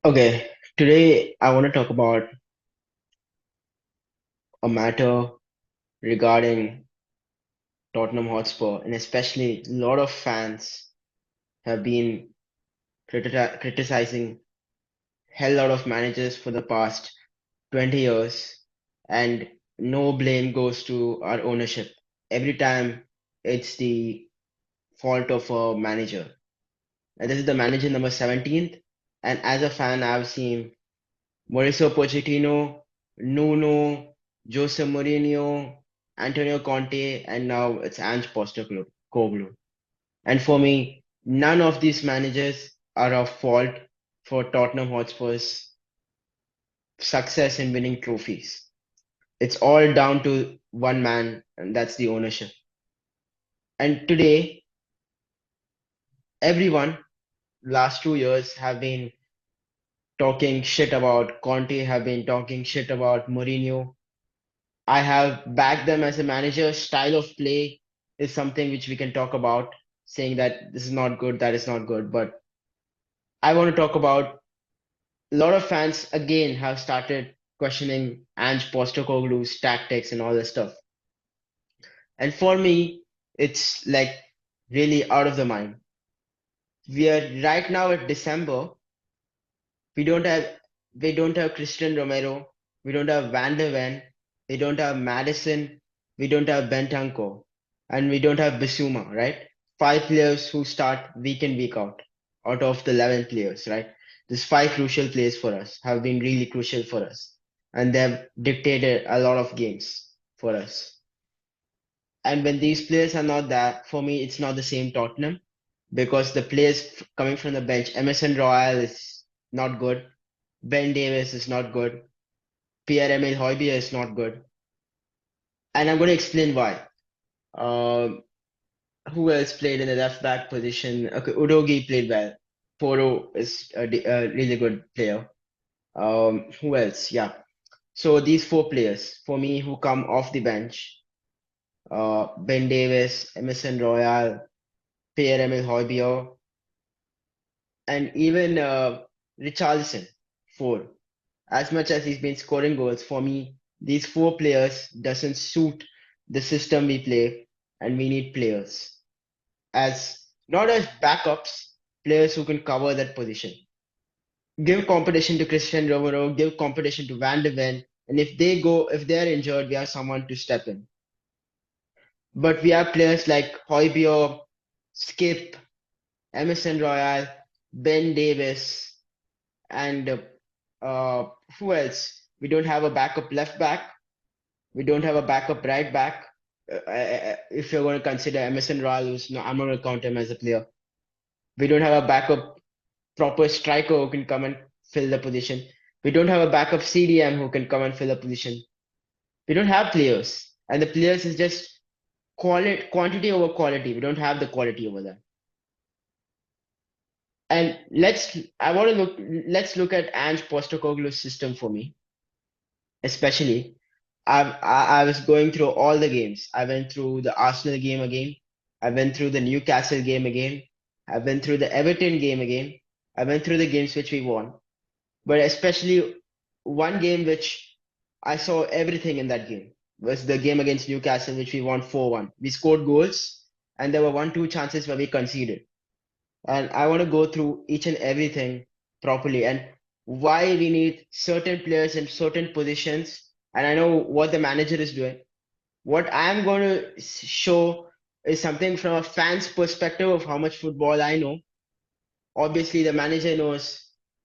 Okay, today I want to talk about a matter regarding Tottenham Hotspur, and especially a lot of fans have been criticizing hell lot of managers for the past 20 years, and no blame goes to our ownership. Every time it's the fault of a manager. And this is the manager number 17th, and as a fan, I've seen Mauricio Pochettino, Nuno, Jose Mourinho, Antonio Conte, and now it's Ange Postecoglou. And for me, none of these managers are of fault for Tottenham Hotspur's success in winning trophies. It's all down to one man, and that's the ownership. And today, everyone, last 2 years, have been talking shit about Conte, have been talking shit about Mourinho. I have backed them as a manager. Style of play is something which we can talk about, saying that this is not good, that is not good. But I want to talk about a lot of fans again have started questioning Ange Postecoglou's tactics and all this stuff. And for me, it's like really out of the mind. We are right now at December. We don't have we don't have Christian Romero. We don't have Van der Ven. We don't have Madison. We don't have Bentancur. And we don't have Bissouma, right? Five players who start week in, week out of the 11 players, right? These five crucial players for us have been really crucial for us. And they've dictated a lot of games for us. And when these players are not there, for me, it's not the same Tottenham because the players coming from the bench, Emerson Royal is not good. Ben Davis is not good. Pierre-Emile Højbjerg is not good. And I'm going to explain why. Um, who else played in the left back position? Okay, Udogi played well. Poro is a really good player. Who else? Yeah. So these four players for me who come off the bench, Ben Davis, Emerson Royal, Pierre-Emile Højbjerg, and even Richarlison, four. As much as he's been scoring goals, for me, these four players doesn't suit the system we play, and we need players as not as backups, players who can cover that position. Give competition to Christian Romero, give competition to Van de Ven, and if they're injured, we have someone to step in. But we have players like Højbjerg, Skip, Emerson Royal, Ben Davis, and who else? We don't have a backup left back. We don't have a backup right back. If you're going to consider Emerson Royal, who's no, I'm not going to count him as a player. We don't have a backup proper striker who can come and fill the position. We don't have a backup CDM who can come and fill the position. We don't have players, and the players is just quantity over quality. We don't have the quality over there. And let's look at Ange Postecoglou's system for me, especially. I was going through all the games. I went through the Arsenal game again. I went through the Newcastle game again. I went through the Everton game again. I went through the games which we won. But especially one game which I saw everything in that game was the game against Newcastle, which we won 4-1. We scored goals, and there were one, two chances where we conceded. And I want to go through each and everything properly and why we need certain players in certain positions. And I know what the manager is doing. What I'm going to show is something from a fan's perspective of how much football I know. Obviously, the manager knows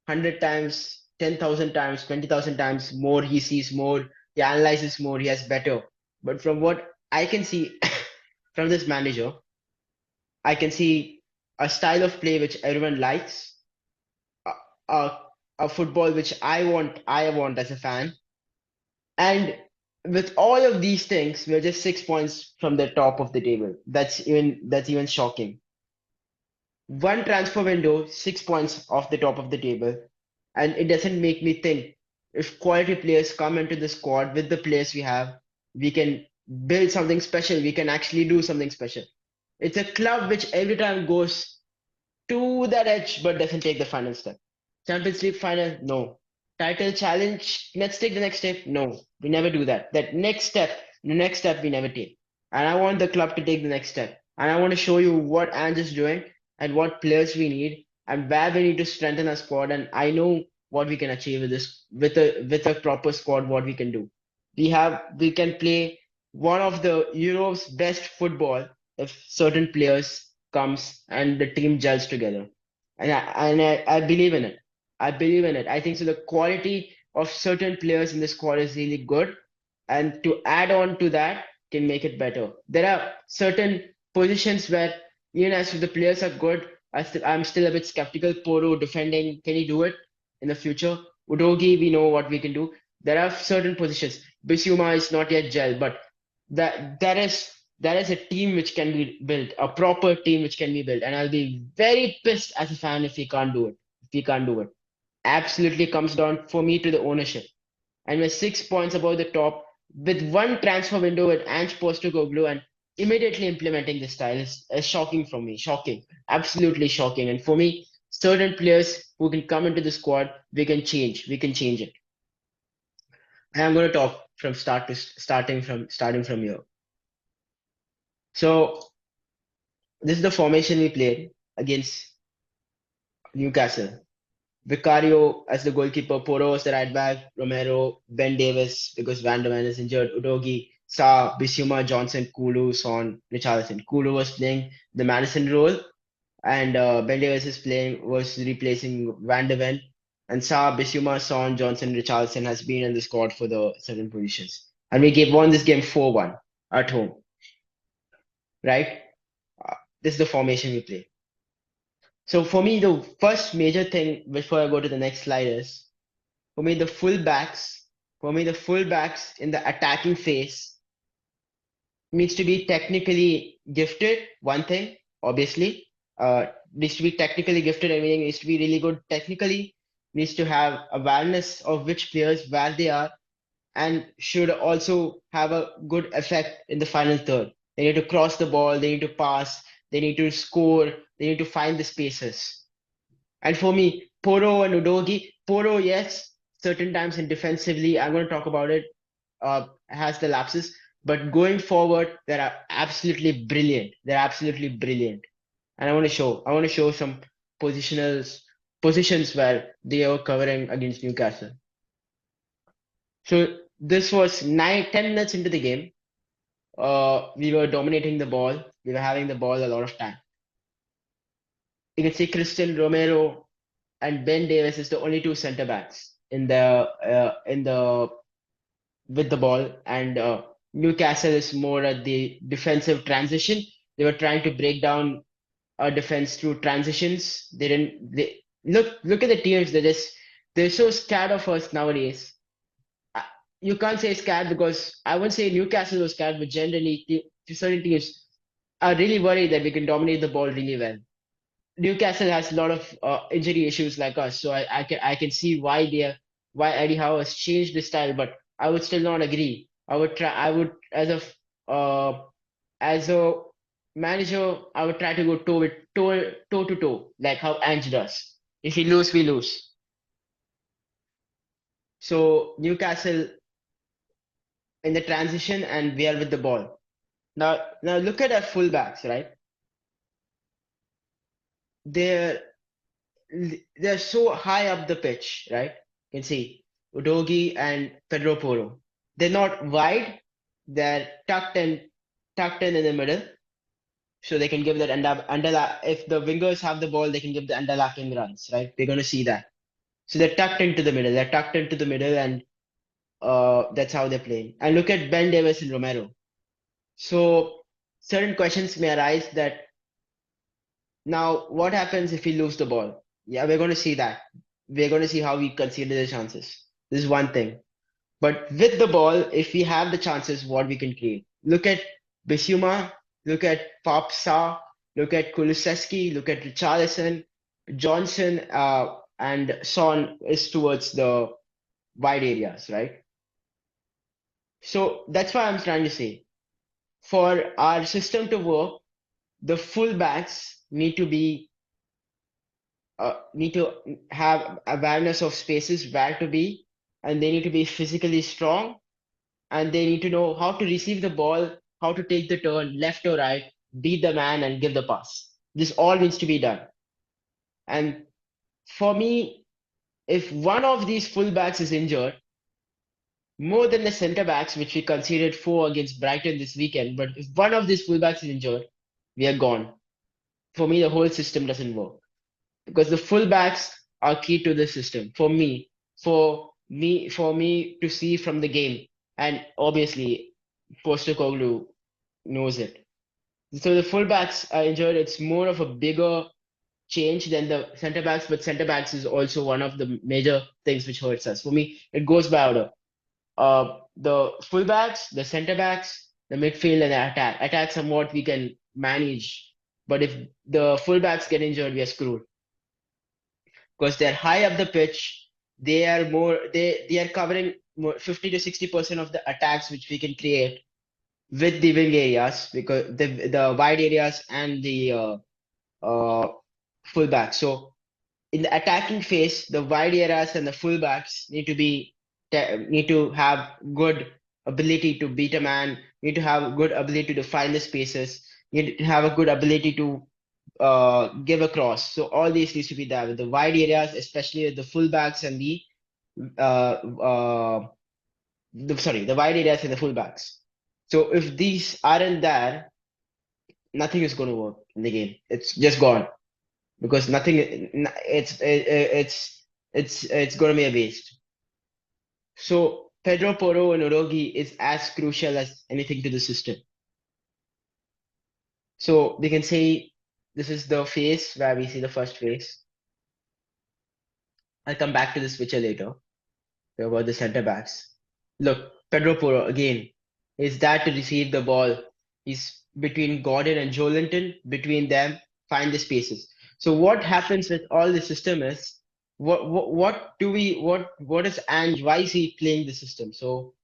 100 times, 10,000 times, 20,000 times more. He sees more, he analyzes more, he has better. But from what I can see from this manager, I can see a style of play which everyone likes, a, a, a football which I want as a fan. And with all of these things, we're just 6 points from the top of the table. That's even shocking. One transfer window, 6 points off the top of the table, and it doesn't make me think if quality players come into the squad with the players we have, we can build something special. We can actually do something special. It's a club which every time goes to that edge but doesn't take the final step. Champions League final? No. Title challenge? Let's take the next step? No. We never do that. That next step, the next step we never take. And I want the club to take the next step. And I want to show you what Ange is doing and what players we need and where we need to strengthen our squad. And I know what we can achieve with this with a proper squad, what we can do. We can play one of the Europe's best football if certain players comes and the team gels together. I believe in it. I believe in it. I think so. The quality of certain players in the squad is really good, and to add on to that can make it better. There are certain positions where even as if the players are good, I'm still a bit skeptical. Poro defending, can he do it in the future? Udogi, we know what we can do. There are certain positions. Bissouma is not yet gel, but that is a team which can be built, a proper team which can be built. And I'll be very pissed as a fan if we can't do it. If we can't do it. Absolutely comes down for me to the ownership. And we're 6 points above the top with one transfer window with Ange Postecoglou and immediately implementing this style is shocking for me. Shocking. Absolutely shocking. And for me, certain players who can come into the squad, we can change. We can change it. And I'm going to talk from starting from here. So this is the formation we played against Newcastle. Vicario as the goalkeeper, Poros the right back, Romero, Ben Davis because Van der Ven is injured, Udogi, Sa, Bissouma, Johnson, Kulu, Son, Richarlison. Kulu was playing the Madison role, and Ben Davis was replacing Van der Ven. And Sa, Bissouma, Son, Johnson, Richarlison has been in the squad for the certain positions. And won this game 4-1 at home, right? This is the formation we play. So for me, the first major thing before I go to the next slide is for me the fullbacks. For me, the fullbacks in the attacking phase needs to be technically gifted. One thing, obviously, needs to be technically gifted. Everything needs to be really good technically. Needs to have awareness of which players where they are, and should also have a good effect in the final third. They need to cross the ball. They need to pass. They need to score. They need to find the spaces. And for me, Poro and Udogi, Poro, yes, certain times in defensively, I'm going to talk about it, has the lapses. But going forward, they are absolutely brilliant. They're absolutely brilliant. And I want to show some positionals, positions where they are covering against Newcastle. So this was 10 minutes into the game. We were dominating the ball. We were having the ball a lot of time. You can see Christian Romero and Ben Davis is the only two center backs in the with the ball, and Newcastle is more at the defensive transition. They were trying to break down our defense through transitions. They didn't. They look at the teams. They're so scared of us nowadays. Uh, You can't say scared because I wouldn't say Newcastle was scared, but generally, certain teams are really worried that we can dominate the ball really well. Newcastle has a lot of injury issues like us, so I can see why Eddie Howe has changed the style, but I would still not agree. I would as a manager I would try to go toe to toe like how Ange does. If we lose, we lose. So Newcastle in the transition and we are with the ball. Now look at our fullbacks, right? They're they're so high up the pitch, right? You can see Udogi and Pedro Porro. They're not wide, they're tucked in the middle, so they can give that underlap. If the wingers have the ball, they can give the underlapping runs, right? We're gonna see that. So they're tucked into the middle. They're tucked into the middle, and that's how they're playing. And look at Ben Davis and Romero. So certain questions may arise that now what happens if we lose the ball? Yeah, we're going to see that. We're going to see how we consider the chances. This is one thing. But with the ball, if we have the chances, what we can create. Look at Bissouma, look at Popsa, look at Kulusevski, look at Richarlison, Johnson, and Son is towards the wide areas, right? So that's why I'm trying to say. For our system to work, the fullbacks need to be need to have awareness of spaces where to be, and they need to be physically strong, and they need to know how to receive the ball, how to take the turn, left or right, beat the man, and give the pass. This all needs to be done. And for me, if one of these fullbacks is injured, more than the centre backs, which we conceded four against Brighton this weekend, but if one of these fullbacks is injured, we are gone. For me, the whole system doesn't work because the fullbacks are key to the system. For me to see from the game, and obviously, Postecoglou knows it. So the fullbacks are injured. It's more of a bigger change than the centre backs, but centre backs is also one of the major things which hurts us. For me, it goes by order. The fullbacks, the centre backs, the midfield, and the attack. Attack somewhat we can manage, but if the fullbacks get injured, we are screwed because they're high up the pitch. They are covering more, 50 to 60% of the attacks which we can create with the wing areas because the wide areas and the uh, fullback. So in the attacking phase, the wide areas and the fullbacks need to have good ability to beat a man, need to have good ability to find the spaces, need to have a good ability to give a cross. So all these needs to be there with the wide areas, especially with the fullbacks and uh, uh, the wide areas and the fullbacks. So if these aren't there, nothing is going to work in the game. It's just gone because nothing. It's going to be a waste. So Pedro Porro and Orogi is as crucial as anything to the system. So we can say this is the phase where we see the first phase. I'll come back to the switcher later about the center backs. Look, Pedro Porro again is that to receive the ball. He's between Gordon and Joelinton, between them, find the spaces. So what happens with all the system is what is Ange? Why is he playing the system? So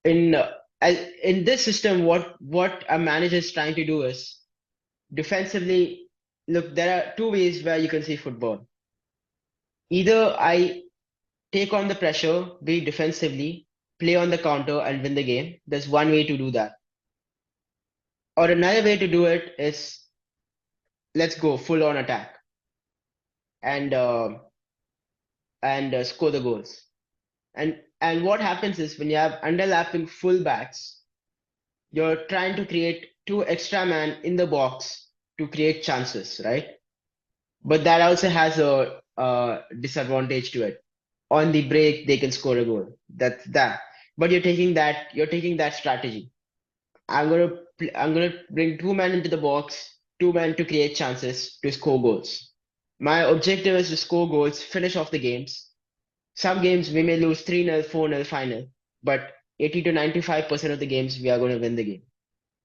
in in this system, what a manager is trying to do is defensively. Look, there are two ways where you can see football. Either I take on the pressure, be defensively, play on the counter, and win the game. There's one way to do that. Or another way to do it is let's go full on attack and score the goals. And what happens is when you have underlapping fullbacks, you're trying to create two extra man in the box to create chances, right? But that also has a disadvantage to it. On the break, they can score a goal. That's that. But you're taking that strategy. I'm gonna bring two men into the box, two men to create chances to score goals. My objective is to score goals, finish off the games. Some games we may lose 3-0, 4-0, 5-0, but 80 to 95% of the games we are going to win the game,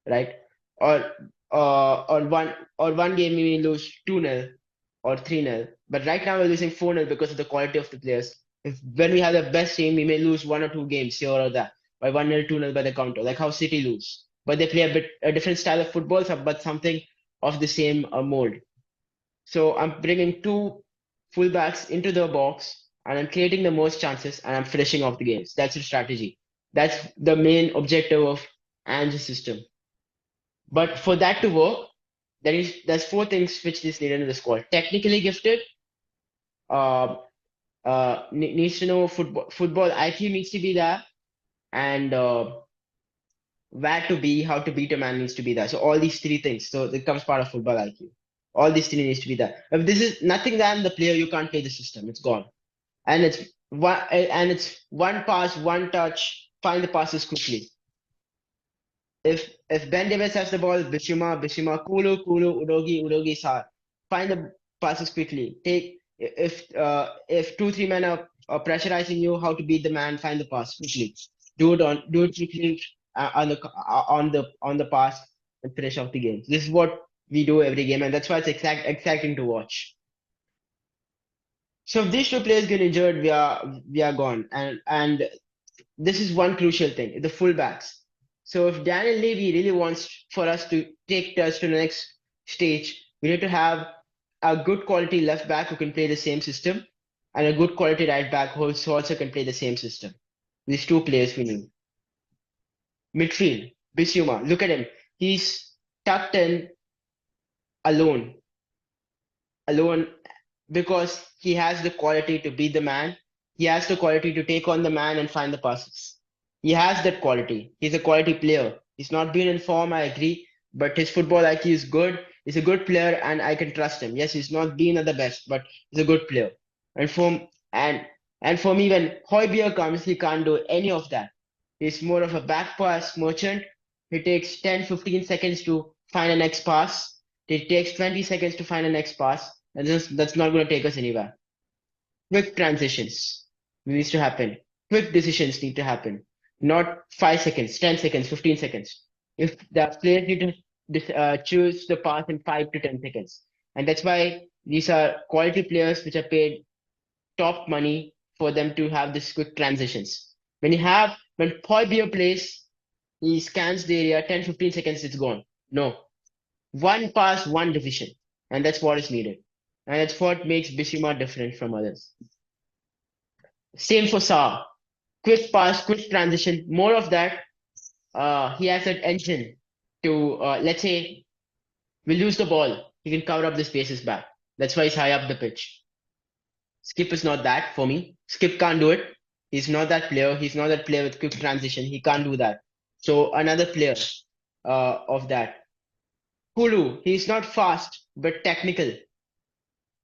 right? Or or one game we may lose 2-0 or 3-0, but right now we're losing 4-0 because of the quality of the players. If when we have the best team, we may lose one or two games here or there by 1-0, 2-0 by the counter, like how City lose. But they play a different style of football, but something of the same mold. So I'm bringing two fullbacks into the box and I'm creating the most chances and I'm finishing off the games. That's the strategy. That's the main objective of Ange's system. But for that to work, there's four things which is needed in the squad. Technically gifted, uh, needs to know football IQ needs to be there, and where to be, how to beat a man needs to be there. So all these three things. So it comes part of football IQ. All these three needs to be there. If this is nothing than the player, you can't play the system. It's gone. And it's one pass, one touch, find the passes quickly. If Ben Davis has the ball, Bissouma, Kulu, Udogi, Sar. Find the passes quickly. Take if two, three men are pressurizing you, how to beat the man, find the pass quickly. Do it quickly on the pass and finish off the game. This is what we do every game, and that's why it's exciting to watch. So if these two players get injured, we are gone. And this is one crucial thing, the fullbacks. So if Daniel Levy really wants for us to take us to the next stage, we need to have a good quality left back who can play the same system, and a good quality right back who also can play the same system. These two players we need. Midfield, Bissouma, look at him. He's tucked in alone, alone because he has the quality to be the man. He has the quality to take on the man and find the passes. He has that quality. He's a quality player. He's not been in form, I agree, but his football IQ is good. He's a good player and I can trust him. Yes, he's not been at the best, but he's a good player. And for and and for me, when Højbjerg comes, he can't do any of that. He's more of a back pass merchant. He takes 10, 15 seconds to find a next pass. It takes 20 seconds to find a next pass. And that's not going to take us anywhere. Quick transitions needs to happen. Quick decisions need to happen. Not 5 seconds, 10 seconds, 15 seconds. If the players need to choose the pass in 5 to 10 seconds. And that's why these are quality players which are paid top money for them to have this quick transitions. When Højbjerg plays, he scans the area, 10, 15 seconds, it's gone. No. One pass, one decision. And that's what is needed. And that's what makes Bissouma different from others. Same for Saar. Quick pass, quick transition, more of that. He has that engine to, let's say, we lose the ball. He can cover up the spaces back. That's why he's high up the pitch. Skip is not that for me. Skip can't do it. He's not that player. He's not that player with quick transition. He can't do that. So another player of that. Kulu, he's not fast, but technical.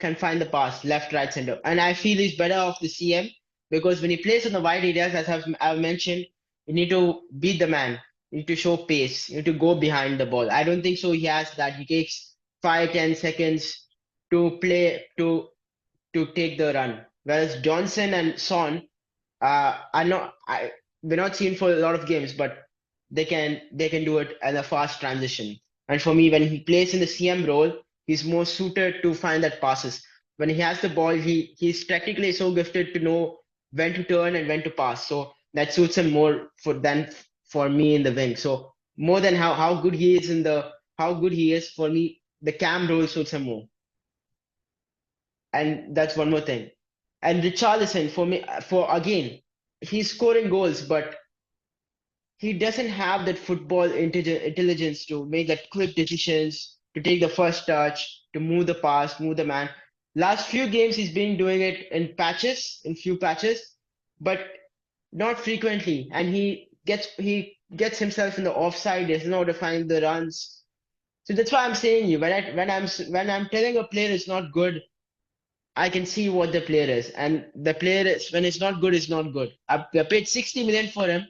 Can find the pass, left, right, center. And I feel he's better off the CM because when he plays in the wide areas, as I've mentioned, you need to beat the man. You need to show pace. You need to go behind the ball. I don't think so. He has that. He takes 5, 10 seconds to play to take the run. Whereas Johnson and Son are not. We're not seen for a lot of games, but they can do it as a fast transition. And for me, when he plays in the CM role, he's more suited to find that passes. When he has the ball, he's technically so gifted to know when to turn and when to pass. So that suits him more than for me in the wing. So more than how good he is how good he is for me, the cam role suits him more. And that's one more thing. And Richarlison for me, for again, he's scoring goals, but he doesn't have that football intelligence to make that quick decisions, to take the first touch, to move the pass, move the man. Last few games he's been doing it in patches, in few patches, but not frequently. And he gets himself in the offside. He doesn't know how to find the runs. So that's why I'm saying you when I'm telling a player is not good, I can see what the player is, and the player is when it's not good, it's not good. I paid 60 million for him.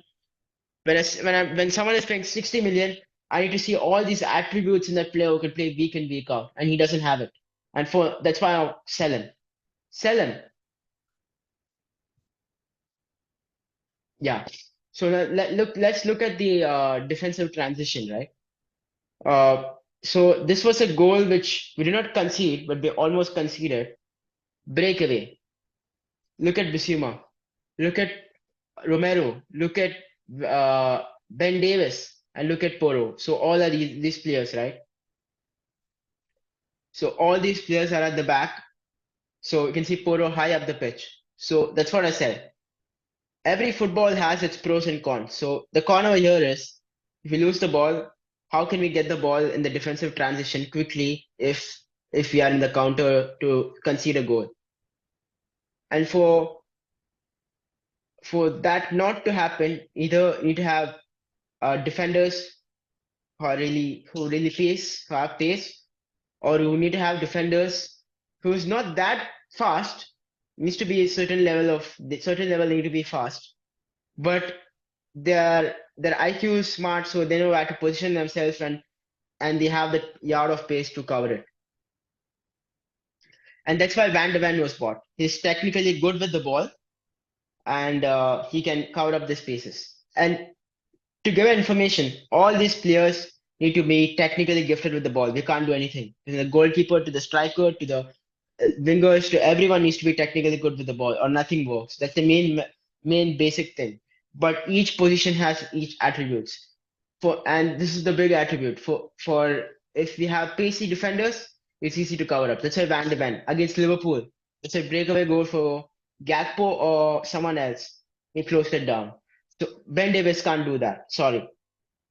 When someone is paying 60 million, I need to see all these attributes in that player who can play week in, week out, and he doesn't have it. And for that's why I'll sell him. Sell him. Yeah. So let's look at the defensive transition, right? So this was a goal which we did not concede, but we almost conceded. Breakaway. Look at Bissouma. Look at Romero. Look at Ben Davis, and look at Poro. So all are these players, right? So all these players are at the back. So you can see Poro high up the pitch. So that's what I said. Every football has its pros and cons. So the con over here is if we lose the ball, how can we get the ball in the defensive transition quickly if we are in the counter to concede a goal? And for that not to happen, either you need to have defenders who really who have pace, or you need to have defenders who's not that fast. Needs to be a certain level need to be fast, but their IQ is smart, so they know how to position themselves and they have the yard of pace to cover it. And that's why Van de Ven was bought. He's technically good with the ball, and he can cover up the spaces. And to give information, all these players need to be technically gifted with the ball. They can't do anything. From the goalkeeper to the striker to the wingers to everyone needs to be technically good with the ball, or nothing works. That's the main basic thing. But each position has each attributes. And this is the big attribute for if we have pacey defenders, it's easy to cover up. That's why Van de Ven against Liverpool. It's a breakaway goal for Gakpo or someone else. He closed it down. So Ben Davis can't do that. Sorry.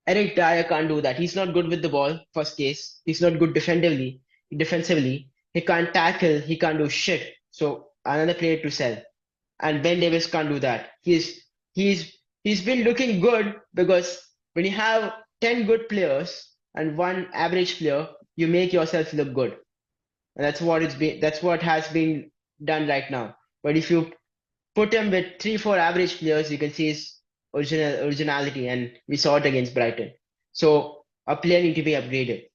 Eric Dyer can't do that. He's not good with the ball, first case. He's not good defensively. He can't tackle. He can't do shit. So another player to sell. And Ben Davis can't do that. He's been looking good because when you have 10 good players and one average player, you make yourself look good. And that's what has been done right now. But if you put him with 3, 4 average players, you can see his originality, and we saw it against Brighton. So a player need to be upgraded.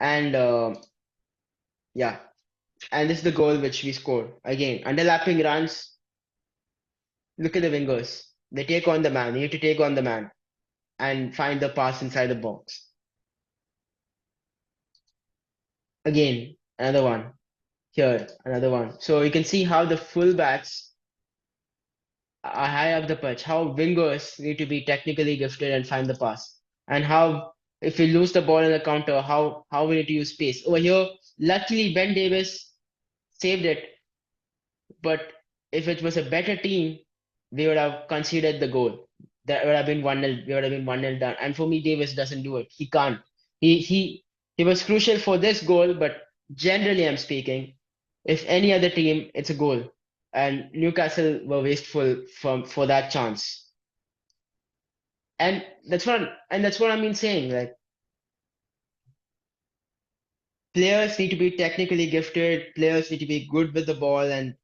And yeah, and this is the goal which we scored. Again, underlapping runs. Look at the wingers. They take on the man. You need to take on the man and find the pass inside the box. Again, another one. Here, another one. So you can see how the fullbacks are high up the pitch, how wingers need to be technically gifted and find the pass, and how if we lose the ball in the counter, how we need to use space. Over here, luckily Ben Davis saved it, but if it was a better team, we would have conceded the goal. That would have been 1-0. We would have been 1-0 down. And for me, Davis doesn't do it. He can't. He he he was crucial for this goal, but generally I'm speaking, if any other team, it's a goal. And Newcastle were wasteful for that chance. And that's what I've been saying. Like players need to be technically gifted, players need to be good with the ball, and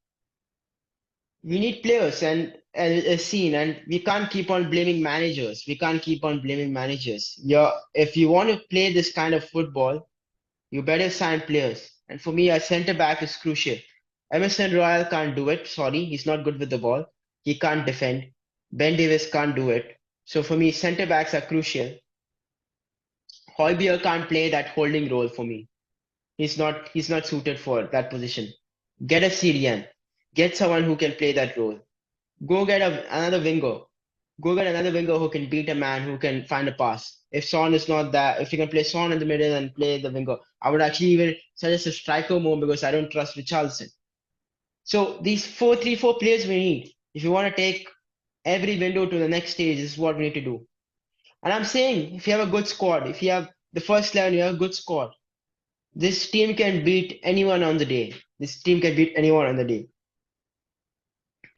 we need players and a scene, and we can't keep on blaming managers. We can't keep on blaming managers. If you want to play this kind of football, you better sign players. And for me, a centre back is crucial. Emerson Royal can't do it. Sorry, he's not good with the ball. He can't defend. Ben Davis can't do it. So for me, centre backs are crucial. Højbjerg can't play that holding role for me. He's not suited for that position. Get a Syrian. Get someone who can play that role. Go get another winger. Go get another winger who can beat a man, who can find a pass. If Son is not that, if you can play Son in the middle and play the winger, I would actually even suggest a striker more because I don't trust Richarlison. So these 4-3-4 players we need. If you want to take every window to the next stage, this is what we need to do. And I'm saying, if you have a good squad, if you have the first 11, you have a good squad, this team can beat anyone on the day. This team can beat anyone on the day.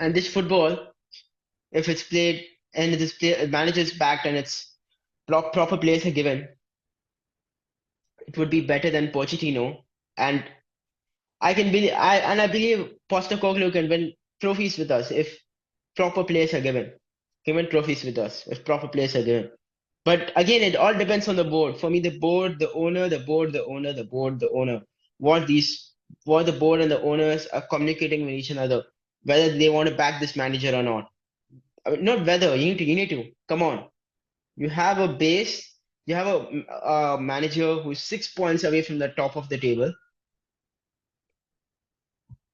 And this football, if it's played and this manager is backed and it's proper players are given, it would be better than Pochettino. And I believe Postecoglou can win trophies with us if proper players are given. He win trophies with us if proper players are given. But again, it all depends on the board. For me, the board, the owner, the board, the owner, the board, the owner. What these, what the board and the owners are communicating with each another, whether they want to back this manager or not. I mean, not whether you need to. Come on, you have a base. You have a manager who's 6 points away from the top of the table.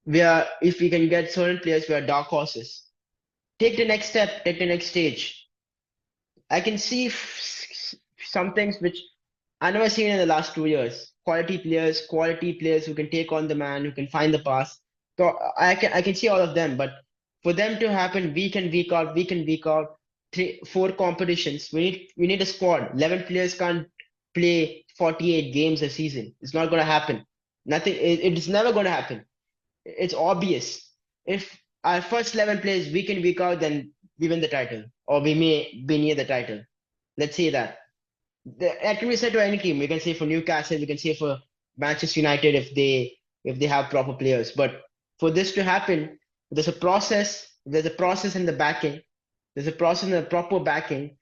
If we can get certain players, we are dark horses. Take the next step. Take the next stage. I can see some things which I never seen in the last 2 years. Quality players who can take on the man, who can find the pass. So I can see all of them, but for them to happen week in, week out, 4 competitions, we need a squad. 11 players can't play 48 games a season. It's not gonna happen. Nothing. It's never gonna happen. It's obvious. If our first 11 plays week in, week out, then we win the title, or we may be near the title. Let's say that. That can be said to any team. We can say for Newcastle, we can say for Manchester United if they have proper players. But for this to happen, there's a process. There's a process in the backing. There's a process in the proper backing,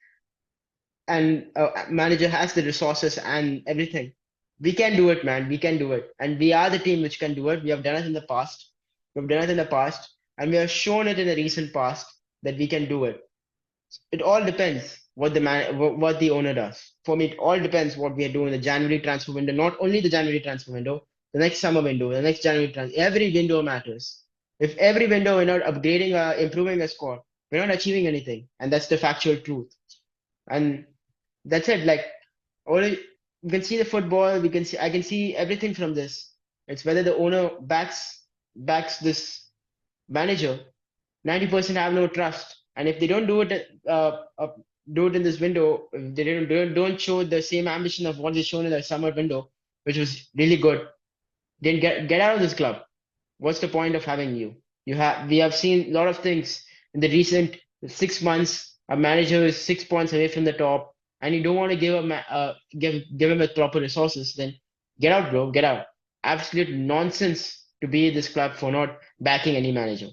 and a manager has the resources and everything. We can do it, man. We can do it, and we are the team which can do it. We have done it in the past. We've done it in the past, and we have shown it in the recent past that we can do it. It all depends what the owner does. For me, it all depends what we are doing in the January transfer window. Not only the January transfer window, the next summer window, the next January transfer. Every window matters. If every window we're not upgrading or improving a score, we're not achieving anything, and that's the factual truth. And that's it. Like only we can see the football. We can see. I can see everything from this. It's whether the owner backs this manager. 90% have no trust, and if they don't do it in this window, if they don't show the same ambition of what they shown in the summer window, which was really good, then get out of this club. What's the point of having you? We have seen a lot of things in the recent 6 months. A manager is 6 points away from the top, and you don't want to give him the proper resources. Then get out, bro. Get out. Absolute nonsense to be this club for not backing any manager.